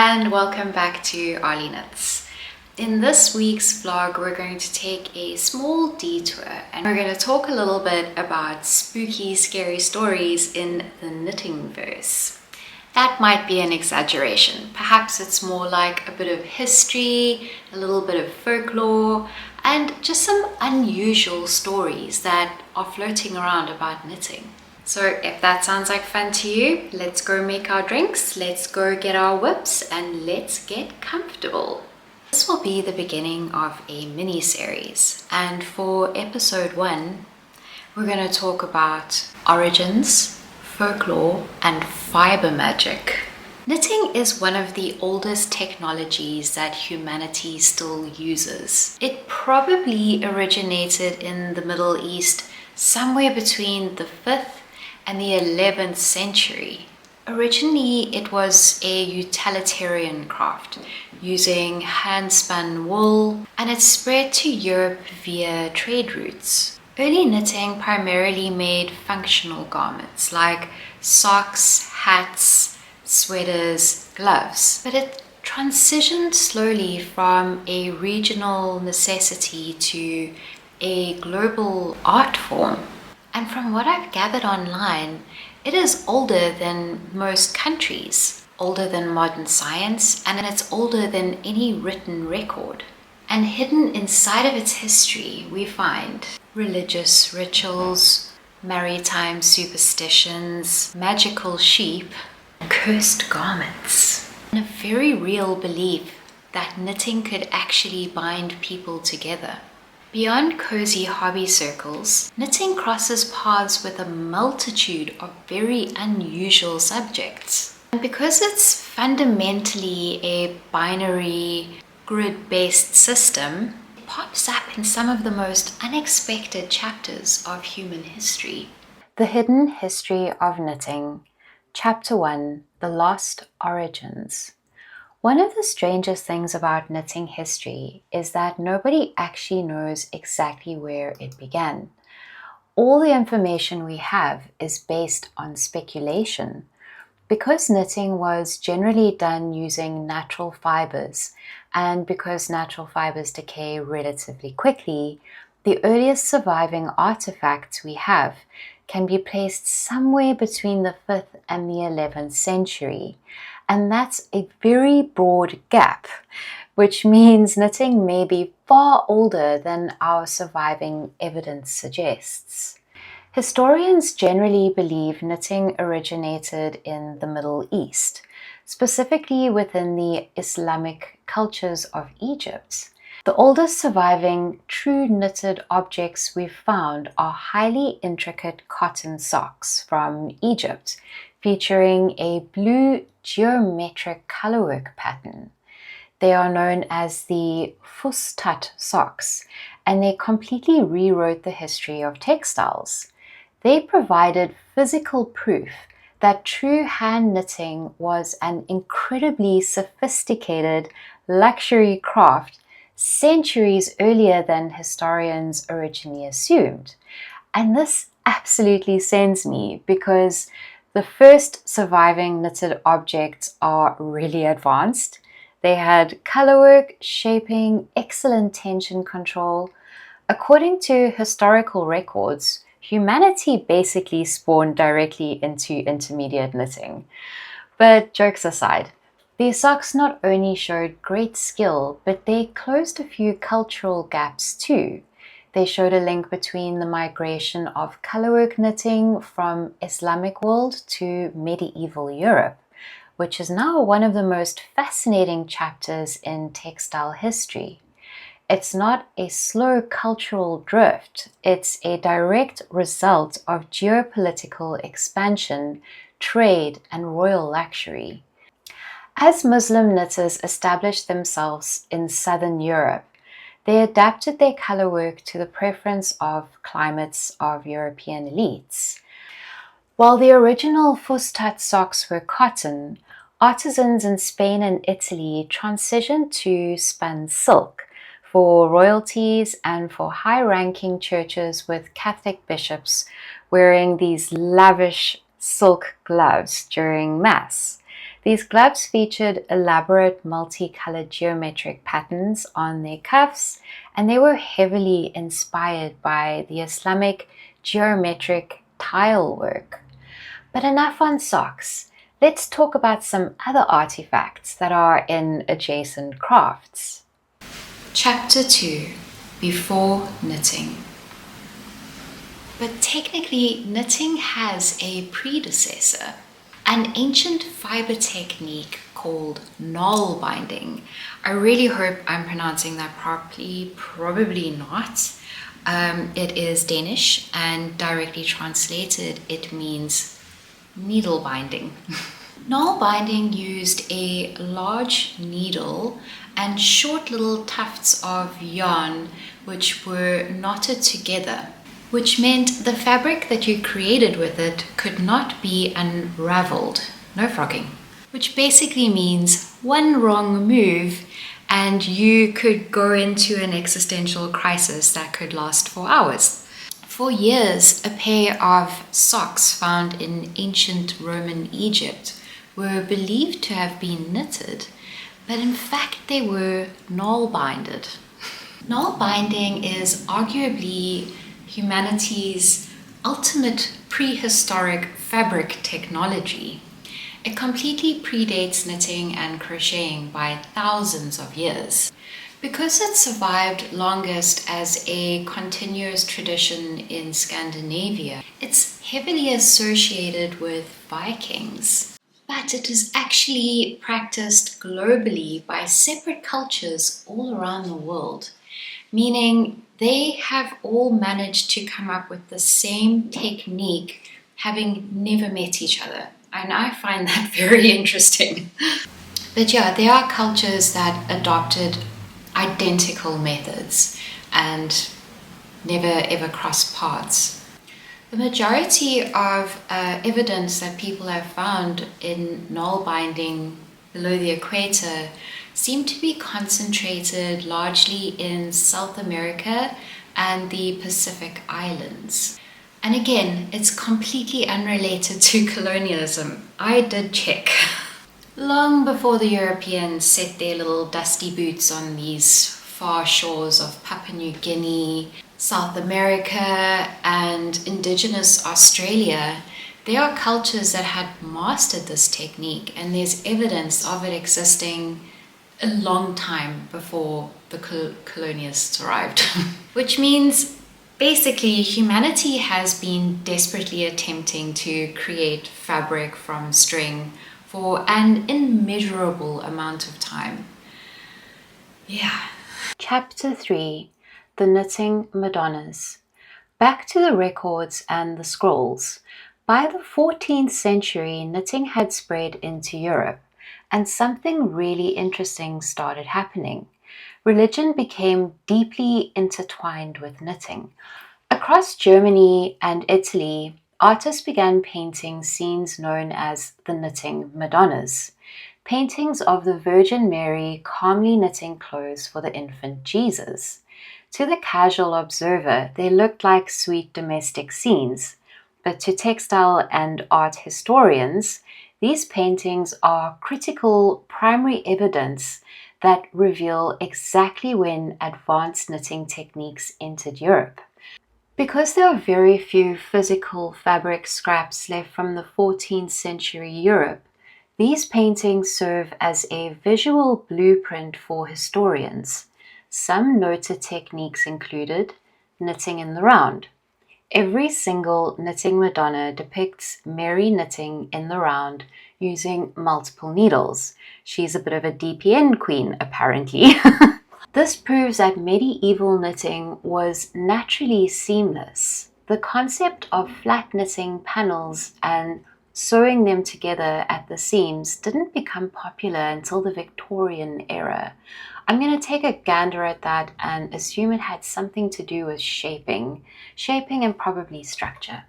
and welcome back to Arlene. In this week's vlog, we're going to take a small detour and we're going to talk a little bit about spooky, scary stories in the knitting verse. That might be an exaggeration. Perhaps it's more like a bit of history, a little bit of folklore, and just some unusual stories that are floating around about knitting. So if that sounds like fun to you, let's go make our drinks, let's go get our whips, and let's get comfortable. This will be the beginning of a mini-series, and for episode 1, we're going to talk about origins, folklore, and fiber magic. Knitting is one of the oldest technologies that humanity still uses. It probably originated in the Middle East somewhere between the 5th and the 11th century. Originally, it was a utilitarian craft using hand-spun wool, and it spread to Europe via trade routes. Early knitting primarily made functional garments like socks, hats, sweaters, gloves, but it transitioned slowly from a regional necessity to a global art form. And from what I've gathered online, it is older than most countries, older than modern science, and it's older than any written record. And hidden inside of its history, we find religious rituals, maritime superstitions, magical sheep, cursed garments, and a very real belief that knitting could actually bind people together. Beyond cozy hobby circles, knitting crosses paths with a multitude of very unusual subjects. And because it's fundamentally a binary, grid-based system, it pops up in some of the most unexpected chapters of human history. The Hidden History of Knitting, Chapter 1, The Lost Origins. One of the strangest things about knitting history is that nobody actually knows exactly where it began. All the information we have is based on speculation. Because knitting was generally done using natural fibers, and because natural fibers decay relatively quickly, the earliest surviving artifacts we have can be placed somewhere between the 5th and the 11th century. And that's a very broad gap, which means knitting may be far older than our surviving evidence suggests. Historians generally believe knitting originated in the Middle East, specifically within the Islamic cultures of Egypt. The oldest surviving true knitted objects we've found are highly intricate cotton socks from Egypt, featuring a blue geometric colorwork pattern. They are known as the Fustat socks, and they completely rewrote the history of textiles. They provided physical proof that true hand knitting was an incredibly sophisticated luxury craft centuries earlier than historians originally assumed. And this absolutely sends me because the first surviving knitted objects are really advanced. They had colorwork, shaping, excellent tension control. According to historical records, humanity basically spawned directly into intermediate knitting. But jokes aside, these socks not only showed great skill, but they closed a few cultural gaps too. They showed a link between the migration of colorwork knitting from Islamic world to medieval Europe, which is now one of the most fascinating chapters in textile history. It's not a slow cultural drift, it's a direct result of geopolitical expansion, trade, and royal luxury. As Muslim knitters established themselves in southern Europe, they adapted their colorwork to the preference of climates of European elites. While the original Fustat socks were cotton, artisans in Spain and Italy transitioned to spun silk for royalties and for high-ranking churches with Catholic bishops wearing these lavish silk gloves during Mass. These gloves featured elaborate multicolored geometric patterns on their cuffs, and they were heavily inspired by the Islamic geometric tile work. But enough on socks. Let's talk about some other artifacts that are in adjacent crafts. Chapter 2. Before knitting. But technically, knitting has a predecessor, an ancient fiber technique called Nålbinding. I really hope I'm pronouncing that properly, probably not. It is Danish, and directly translated, it means needle binding. Nålbinding used a large needle and short little tufts of yarn which were knotted together, which meant the fabric that you created with it could not be unraveled. No frogging. Which basically means one wrong move and you could go into an existential crisis that could last for hours. For years, a pair of socks found in ancient Roman Egypt were believed to have been knitted, but in fact they were knot-binded. Knot-binding is arguably humanity's ultimate prehistoric fabric technology. It completely predates knitting and crocheting by thousands of years. Because it survived longest as a continuous tradition in Scandinavia, it's heavily associated with Vikings. But it is actually practiced globally by separate cultures all around the world, meaning they have all managed to come up with the same technique, having never met each other. And I find that very interesting. But yeah, there are cultures that adopted identical methods and never ever crossed paths. The majority of evidence that people have found in knot-binding below the equator seem to be concentrated largely in South America and the Pacific Islands. And again, it's completely unrelated to colonialism. I did check. Long before the Europeans set their little dusty boots on these far shores of Papua New Guinea, South America, and indigenous Australia, there are cultures that had mastered this technique, and there's evidence of it existing a long time before the colonialists arrived. Which means basically humanity has been desperately attempting to create fabric from string for an immeasurable amount of time. Yeah. Chapter 3. The Knitting Madonnas. Back to the records and the scrolls. By the 14th century, knitting had spread into Europe, and something really interesting started happening. Religion became deeply intertwined with knitting. Across Germany and Italy, artists began painting scenes known as the Knitting Madonnas, paintings of the Virgin Mary calmly knitting clothes for the infant Jesus. To the casual observer, they looked like sweet domestic scenes, but to textile and art historians, these paintings are critical primary evidence that reveal exactly when advanced knitting techniques entered Europe. Because there are very few physical fabric scraps left from the 14th century Europe, these paintings serve as a visual blueprint for historians. Some noted techniques included knitting in the round. Every single knitting Madonna depicts Mary knitting in the round using multiple needles. She's a bit of a DPN queen, apparently. This proves that medieval knitting was naturally seamless. The concept of flat knitting panels and sewing them together at the seams didn't become popular until the Victorian era. I'm going to take a gander at that and assume it had something to do with shaping and probably structure.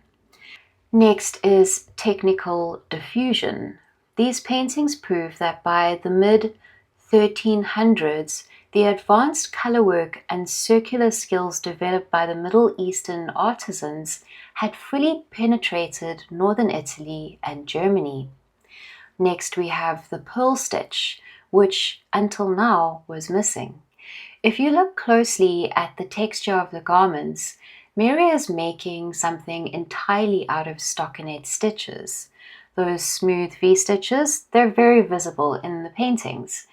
Next is technical diffusion. These paintings prove that by the mid-1300s, the advanced colorwork and circular skills developed by the Middle Eastern artisans had fully penetrated northern Italy and Germany. Next we have the purl stitch, which until now was missing. If you look closely at the texture of the garments, Mary is making something entirely out of stockinette stitches. Those smooth V-stitches, they're very visible in the paintings.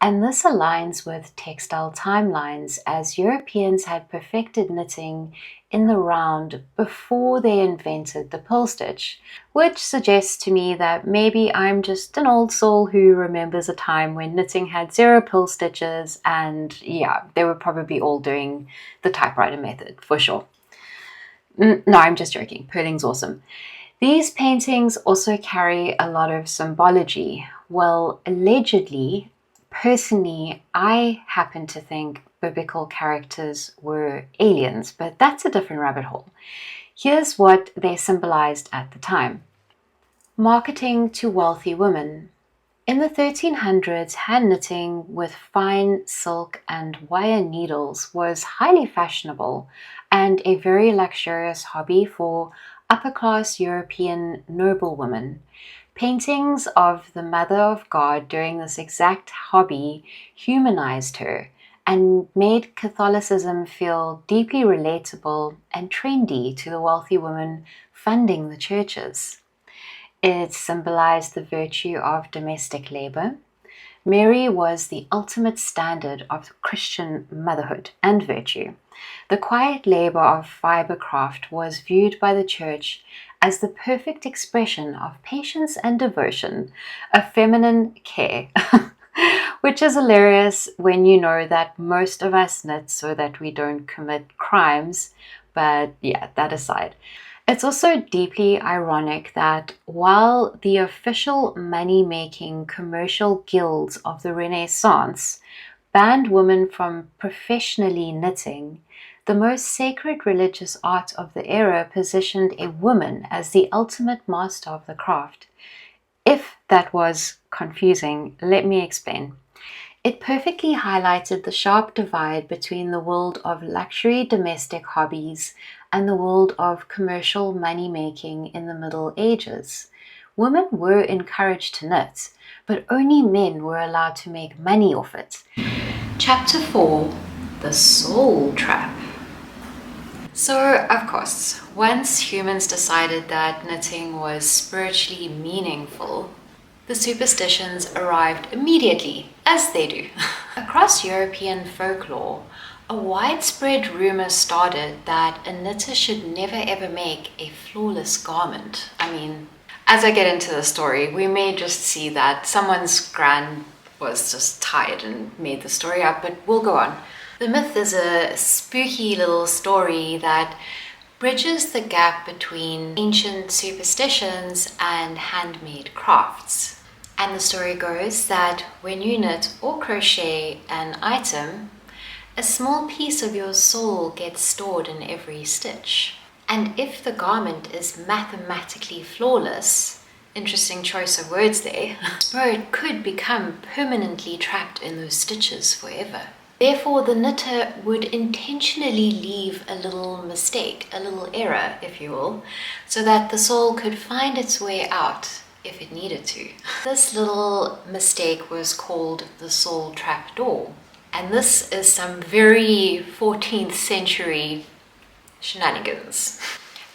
And this aligns with textile timelines, as Europeans had perfected knitting in the round before they invented the purl stitch, which suggests to me that maybe I'm just an old soul who remembers a time when knitting had 0 purl stitches, and yeah, they were probably all doing the typewriter method for sure. No, I'm just joking. Purling's awesome. These paintings also carry a lot of symbology. Well, allegedly, personally, I happen to think biblical characters were aliens, but that's a different rabbit hole. Here's what they symbolized at the time. Marketing to wealthy women. In the 1300s, hand knitting with fine silk and wire needles was highly fashionable and a very luxurious hobby for upper-class European noblewomen. Paintings of the Mother of God during this exact hobby humanized her and made Catholicism feel deeply relatable and trendy to the wealthy women funding the churches. It symbolized the virtue of domestic labor. Mary was the ultimate standard of Christian motherhood and virtue. The quiet labor of fiber craft was viewed by the church as the perfect expression of patience and devotion, a feminine care, which is hilarious when you know that most of us knit so that we don't commit crimes. But yeah, that aside. It's also deeply ironic that while the official money-making commercial guilds of the Renaissance banned women from professionally knitting, the most sacred religious art of the era positioned a woman as the ultimate master of the craft. If that was confusing, let me explain. It perfectly highlighted the sharp divide between the world of luxury domestic hobbies and the world of commercial money-making in the Middle Ages. Women were encouraged to knit, but only men were allowed to make money off it. Chapter 4: The Soul Trap. So, of course, once humans decided that knitting was spiritually meaningful, the superstitions arrived immediately, as they do. Across European folklore, a widespread rumor started that a knitter should never ever make a flawless garment. I mean, as I get into the story, we may just see that someone's gran was just tired and made the story up, but we'll go on. The myth is a spooky little story that bridges the gap between ancient superstitions and handmade crafts. And the story goes that when you knit or crochet an item, a small piece of your soul gets stored in every stitch. And if the garment is mathematically flawless, interesting choice of words there, spirit could become permanently trapped in those stitches forever. Therefore, the knitter would intentionally leave a little mistake, a little error, if you will, so that the soul could find its way out if it needed to. This little mistake was called the soul trapdoor. And this is some very 14th century shenanigans.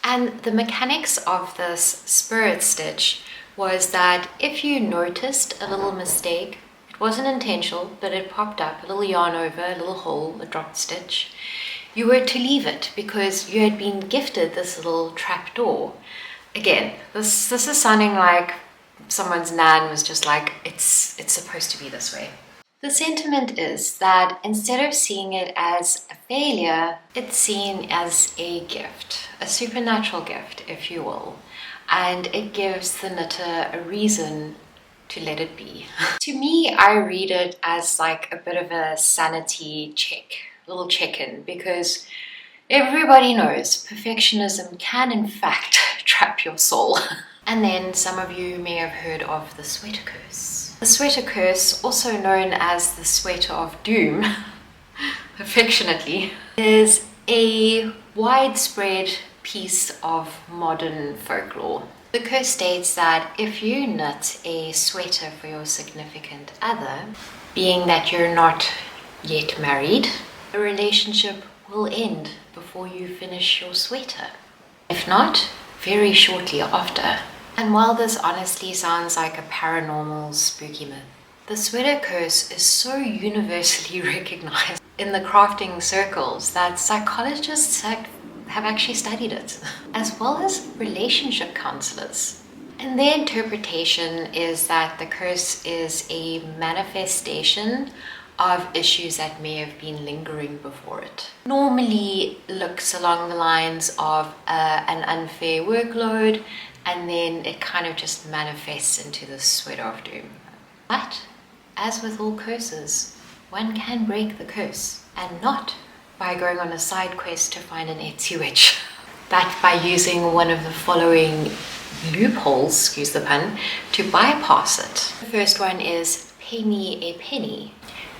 And the mechanics of this spirit stitch was that if you noticed a little mistake, it wasn't intentional, but it popped up, a little yarn over, a little hole, a dropped stitch, you were to leave it because you had been gifted this little trapdoor. Again, this is sounding like someone's nan was just like, it's supposed to be this way. The sentiment is that instead of seeing it as a failure, it's seen as a gift, a supernatural gift, if you will, and it gives the knitter a reason to let it be. To me, I read it as like a bit of a sanity check, a little check-in, because everybody knows perfectionism can in fact trap your soul. And then some of you may have heard of the sweater curse. The sweater curse, also known as the sweater of doom, affectionately, is a widespread piece of modern folklore. The curse states that if you knit a sweater for your significant other, being that you're not yet married, the relationship will end before you finish your sweater. If not, very shortly after. And while this honestly sounds like a paranormal spooky myth, the sweater curse is so universally recognized in the crafting circles that psychologists have actually studied it, as well as relationship counselors. And their interpretation is that the curse is a manifestation of issues that may have been lingering before it. Normally looks along the lines of an unfair workload, and then it kind of just manifests into the sweater of doom. But as with all curses, one can break the curse, and not by going on a side quest to find an Etsy witch, but by using one of the following loopholes, excuse the pun, to bypass it. The first one is pay me a penny.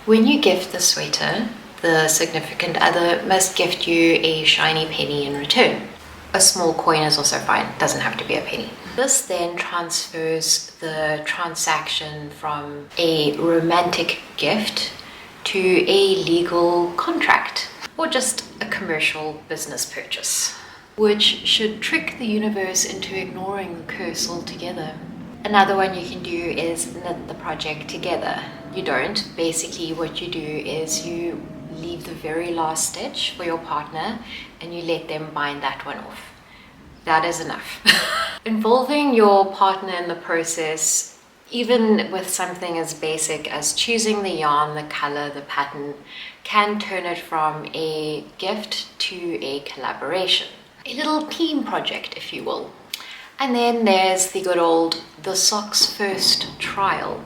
When you gift the sweater, the significant other must gift you a shiny penny in return. A small coin is also fine, doesn't have to be a penny. This then transfers the transaction from a romantic gift to a legal contract, or just a commercial business purchase, which should trick the universe into ignoring the curse altogether. Another one you can do is knit the project together. You don't. Basically what you do is you leave the very last stitch for your partner and you let them bind that one off. That is enough. Involving your partner in the process, even with something as basic as choosing the yarn, the color, the pattern, can turn it from a gift to a collaboration. A little team project, if you will. And then there's the good old the socks first trial.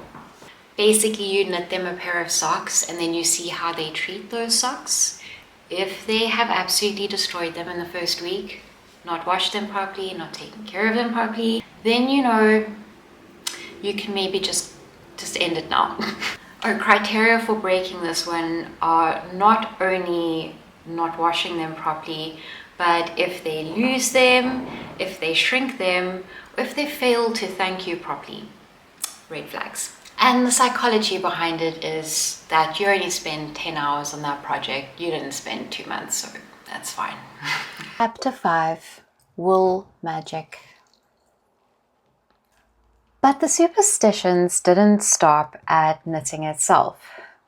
Basically, you knit them a pair of socks and then you see how they treat those socks. If they have absolutely destroyed them in the first week, not washed them properly, not taken care of them properly, then you know you can maybe just end it now. Our criteria for breaking this one are not only not washing them properly, but if they lose them, if they shrink them, or if they fail to thank you properly. Red flags. And the psychology behind it is that you only spend 10 hours on that project. You didn't spend 2 months, so that's fine. Chapter 5. Wool Magic. But the superstitions didn't stop at knitting itself.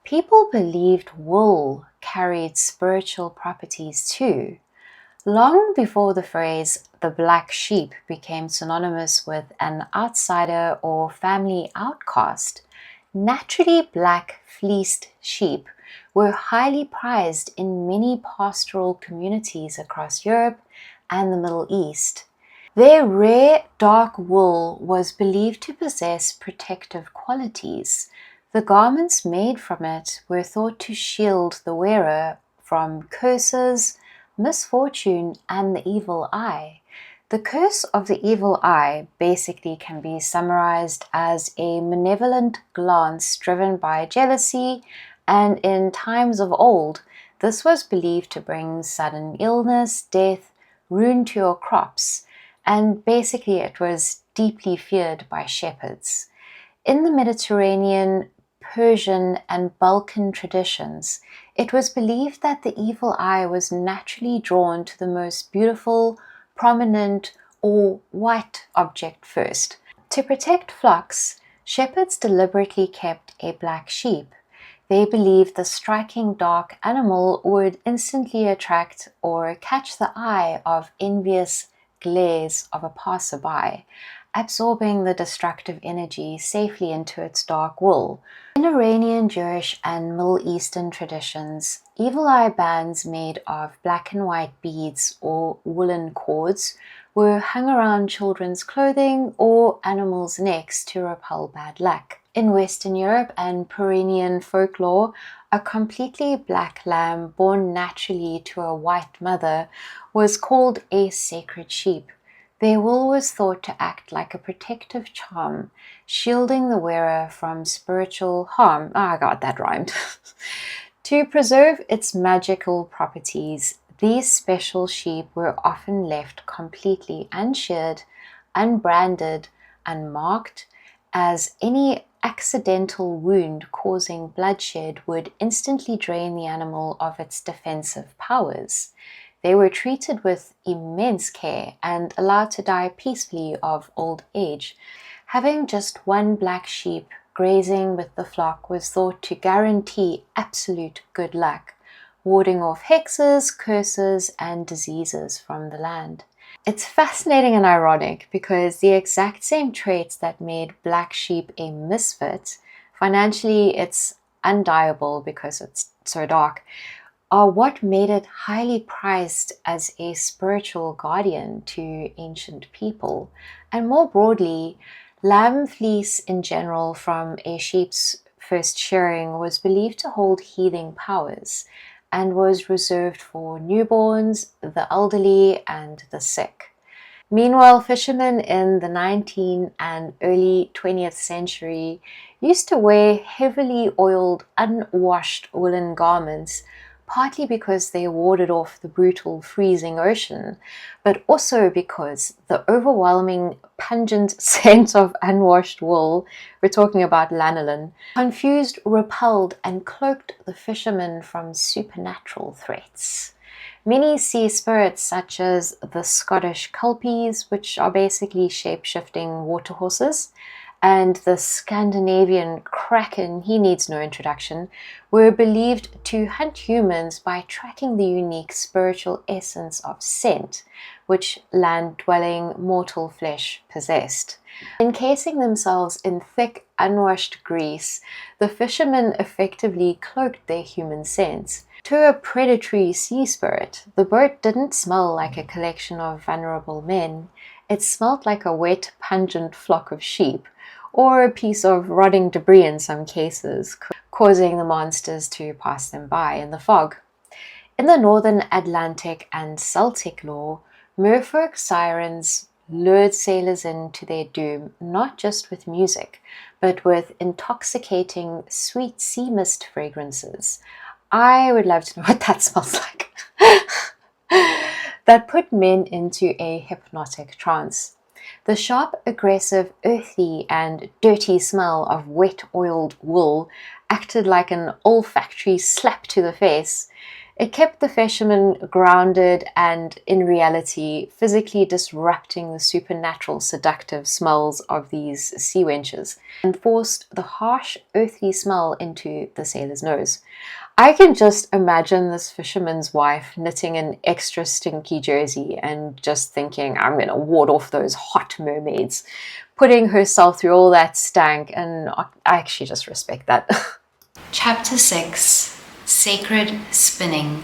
People believed wool carried spiritual properties too. Long before the phrase the black sheep became synonymous with an outsider or family outcast, naturally black fleeced sheep were highly prized in many pastoral communities across Europe and the Middle East. Their rare dark wool was believed to possess protective qualities. The garments made from it were thought to shield the wearer from curses, misfortune, and the evil eye. The curse of the evil eye basically can be summarized as a malevolent glance driven by jealousy, and in times of old, this was believed to bring sudden illness, death, ruin to your crops, and basically it was deeply feared by shepherds. In the Mediterranean, Persian, and Balkan traditions, it was believed that the evil eye was naturally drawn to the most beautiful, prominent, or white object first. To protect flocks, shepherds deliberately kept a black sheep. They believed the striking dark animal would instantly attract or catch the eye of envious glares of a passerby, absorbing the destructive energy safely into its dark wool. In Iranian, Jewish, and Middle Eastern traditions, evil eye bands made of black and white beads or woolen cords were hung around children's clothing or animals' necks to repel bad luck. In Western Europe and Pyrenean folklore, a completely black lamb born naturally to a white mother was called a sacred sheep. Their wool was thought to act like a protective charm, shielding the wearer from spiritual harm. I got that rhymed. To preserve its magical properties, these special sheep were often left completely unsheared, unbranded, unmarked, as any accidental wound causing bloodshed would instantly drain the animal of its defensive powers. They were treated with immense care and allowed to die peacefully of old age. Having just one black sheep grazing with the flock was thought to guarantee absolute good luck, warding off hexes, curses, and diseases from the land. It's fascinating and ironic because the exact same traits that made black sheep a misfit, financially it's undyeable because it's so dark, are what made it highly prized as a spiritual guardian to ancient people. And more broadly, lamb fleece in general from a sheep's first shearing was believed to hold healing powers and was reserved for newborns, the elderly, and the sick. Meanwhile, fishermen in the 19th and early 20th century used to wear heavily oiled, unwashed woolen garments, partly because they warded off the brutal freezing ocean, but also because the overwhelming pungent scent of unwashed wool, we're talking about lanolin, confused, repelled, and cloaked the fishermen from supernatural threats. Many sea spirits, such as the Scottish kelpies, which are basically shape-shifting water horses, and the Scandinavian kraken, he needs no introduction, were believed to hunt humans by tracking the unique spiritual essence of scent, which land-dwelling mortal flesh possessed. Encasing themselves in thick, unwashed grease, the fishermen effectively cloaked their human scents. To a predatory sea spirit, the boat didn't smell like a collection of vulnerable men. It smelled like a wet, pungent flock of sheep, or a piece of rotting debris in some cases, causing the monsters to pass them by in the fog. In the Northern Atlantic and Celtic lore, merfolk sirens lured sailors into their doom not just with music, but with intoxicating sweet sea mist fragrances. I would love to know what that smells like. That put men into a hypnotic trance. The sharp, aggressive, earthy, and dirty smell of wet oiled wool acted like an olfactory slap to the face. It kept the fishermen grounded and, in reality, physically disrupting the supernatural seductive smells of these sea wenches, and forced the harsh, earthy smell into the sailor's nose. I can just imagine this fisherman's wife knitting an extra stinky jersey and just thinking, I'm going to ward off those hot mermaids, putting herself through all that stank, and I actually just respect that. Chapter 6. Sacred Spinning.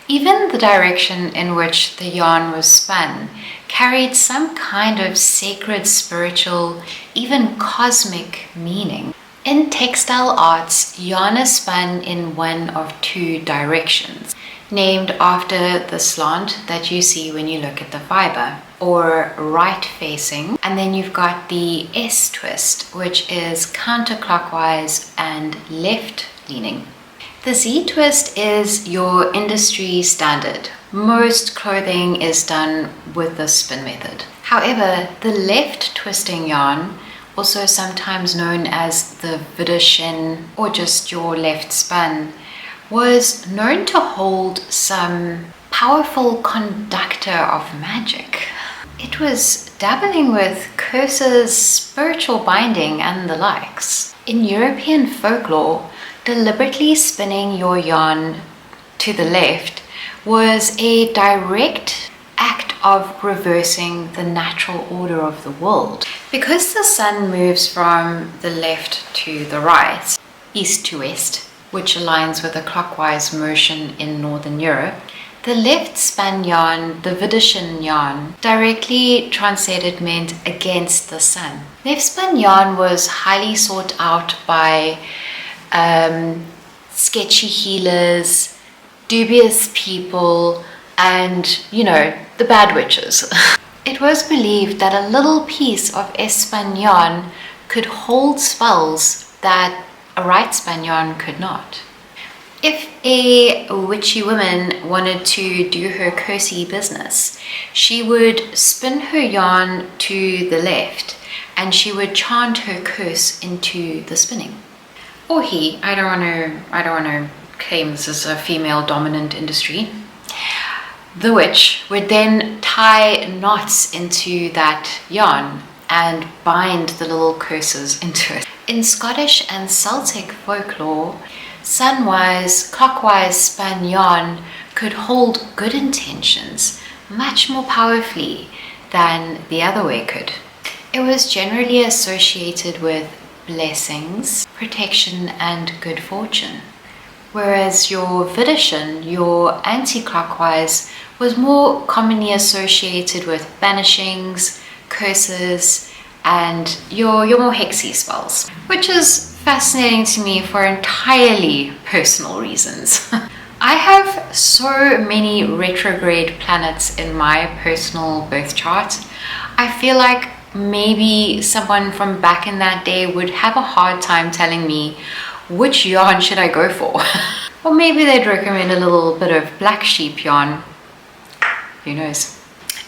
Even the direction in which the yarn was spun carried some kind of sacred, spiritual, even cosmic meaning. In textile arts, yarn is spun in one of two directions, named after the slant that you see when you look at the fiber, or right facing, and then you've got the S twist, which is counterclockwise and left leaning. The Z twist is your industry standard. Most clothing is done with the spin method. However, the left twisting yarn, also sometimes known as the widdershin or just your left spun, was known to hold some powerful conductor of magic. It was dabbling with curses, spiritual binding, and the likes. In European folklore, deliberately spinning your yarn to the left was a direct act of reversing the natural order of the world. Because the sun moves from the left to the right, east to west, which aligns with a clockwise motion in Northern Europe, the left spun yarn, the widdershin yarn, directly translated meant against the sun. Left spun yarn was highly sought out by sketchy healers, dubious people, and, the bad witches. It was believed that a little piece of S-spun yarn could hold spells that a right spun yarn could not. If a witchy woman wanted to do her cursey business, she would spin her yarn to the left and she would chant her curse into the spinning. Or he, I don't want to claim this is a female dominant industry. The witch would then tie knots into that yarn and bind the little curses into it. In Scottish and Celtic folklore, sunwise, clockwise spun yarn could hold good intentions much more powerfully than the other way could. It was generally associated with blessings, protection, and good fortune. Whereas your widdershin, your anti-clockwise, was more commonly associated with banishings, curses, and your more hexy spells, which is fascinating to me for entirely personal reasons. I have so many retrograde planets in my personal birth chart. I feel like maybe someone from back in that day would have a hard time telling me which yarn should I go for. Or maybe they'd recommend a little bit of black sheep yarn. Who knows?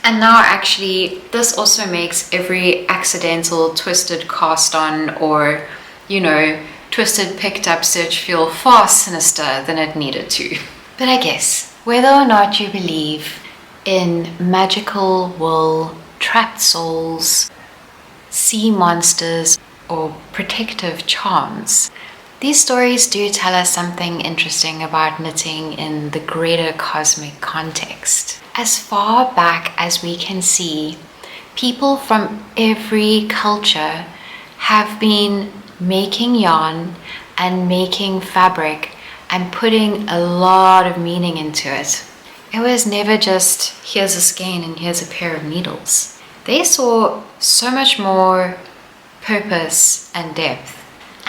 And now actually this also makes every accidental twisted cast on or, you know, twisted picked up stitch feel far sinister than it needed to. But I guess whether or not you believe in magical wool, trapped souls, sea monsters, or protective charms, these stories do tell us something interesting about knitting in the greater cosmic context. As far back as we can see, people from every culture have been making yarn and making fabric and putting a lot of meaning into it. It was never just, here's a skein and here's a pair of needles. They saw so much more purpose and depth.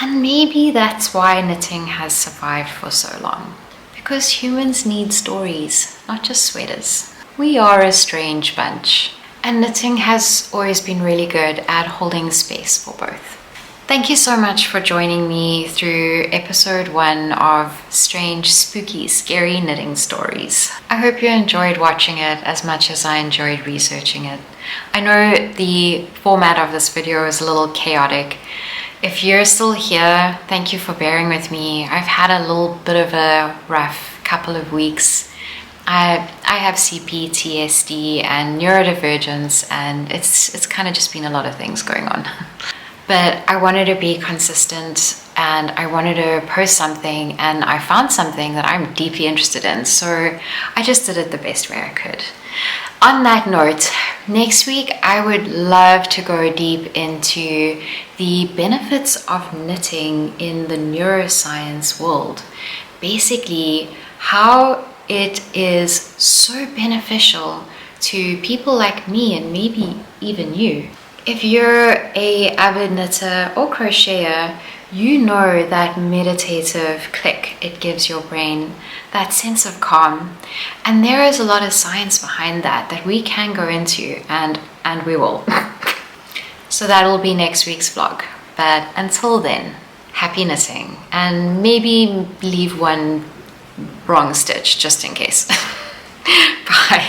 And maybe that's why knitting has survived for so long. Because humans need stories, not just sweaters. We are a strange bunch, and knitting has always been really good at holding space for both. Thank you so much for joining me through episode 1 of Strange, Spooky, Scary Knitting Stories. I hope you enjoyed watching it as much as I enjoyed researching it. I know the format of this video is a little chaotic. If you're still here, thank you for bearing with me. I've had a little bit of a rough couple of weeks. I have CPTSD and neurodivergence, and it's kind of just been a lot of things going on. But I wanted to be consistent and I wanted to post something, and I found something that I'm deeply interested in, so I just did it the best way I could. On that note, next week I would love to go deep into the benefits of knitting in the neuroscience world. Basically, how it is so beneficial to people like me and maybe even you. If you're an avid knitter or crocheter, you know that meditative click it gives your brain, that sense of calm. And there is a lot of science behind that we can go into, and we will. So that will be next week's vlog. But until then, happy knitting, and maybe leave one wrong stitch just in case. Bye.